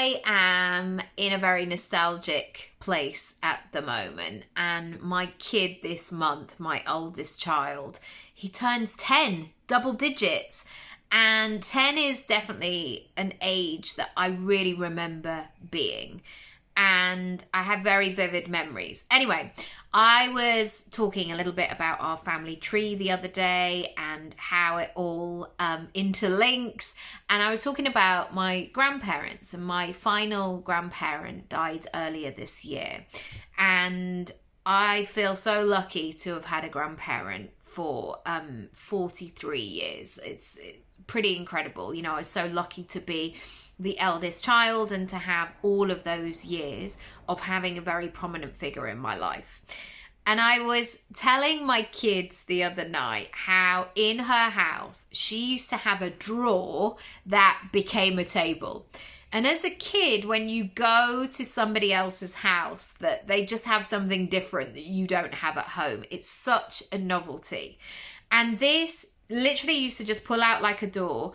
I am in a very nostalgic place at the moment, and my kid this month, my oldest child, he turns 10, double digits. And 10 is definitely an age that I really remember being. And I have very vivid memories. Anyway, I was talking a little bit about our family tree the other day and how it all interlinks. And I was talking about my grandparents, and my final grandparent died earlier this year. And I feel so lucky to have had a grandparent for 43 years. It's pretty incredible. You know, I was so lucky to be the eldest child and to have all of those years of having a very prominent figure in my life. And I was telling my kids the other night how in her house she used to have a drawer that became a table. And as a kid, when you go to somebody else's house, that they just have something different that you don't have at home, it's such a novelty. And this literally used to just pull out like a drawer,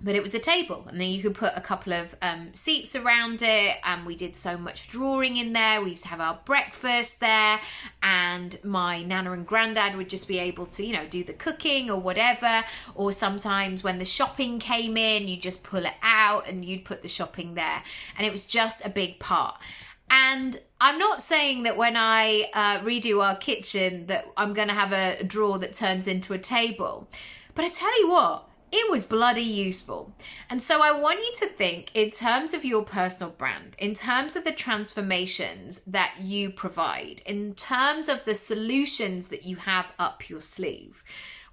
but it was a table, and then you could put a couple of seats around it, and we did so much drawing in there. We used to have our breakfast there, and my nana and granddad would just be able to, you know, do the cooking or whatever. Or sometimes when the shopping came in, you just pull it out and you'd put the shopping there, and it was just a big part. And I'm not saying that when I redo our kitchen that I'm going to have a drawer that turns into a table, but I tell you what, it was bloody useful. And so I want you to think in terms of your personal brand, in terms of the transformations that you provide, in terms of the solutions that you have up your sleeve.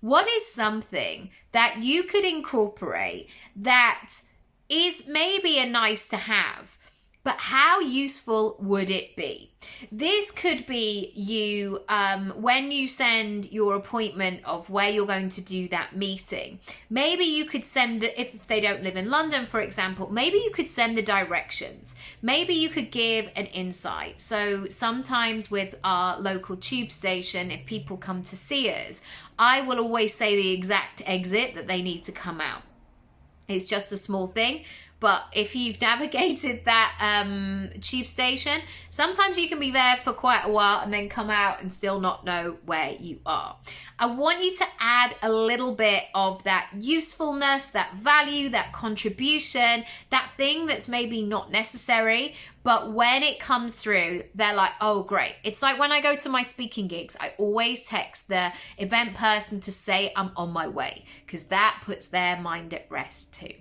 What is something that you could incorporate that is maybe a nice to have, but how useful would it be? This could be you, when you send your appointment of where you're going to do that meeting, maybe you could send, if they don't live in London, for example, maybe you could send the directions. Maybe you could give an insight. So sometimes with our local tube station, if people come to see us, I will always say the exact exit that they need to come out. It's just a small thing. But if you've navigated that tube station, sometimes you can be there for quite a while and then come out and still not know where you are. I want you to add a little bit of that usefulness, that value, that contribution, that thing that's maybe not necessary, but when it comes through, they're like, oh, great. It's like when I go to my speaking gigs, I always text the event person to say I'm on my way, because that puts their mind at rest too.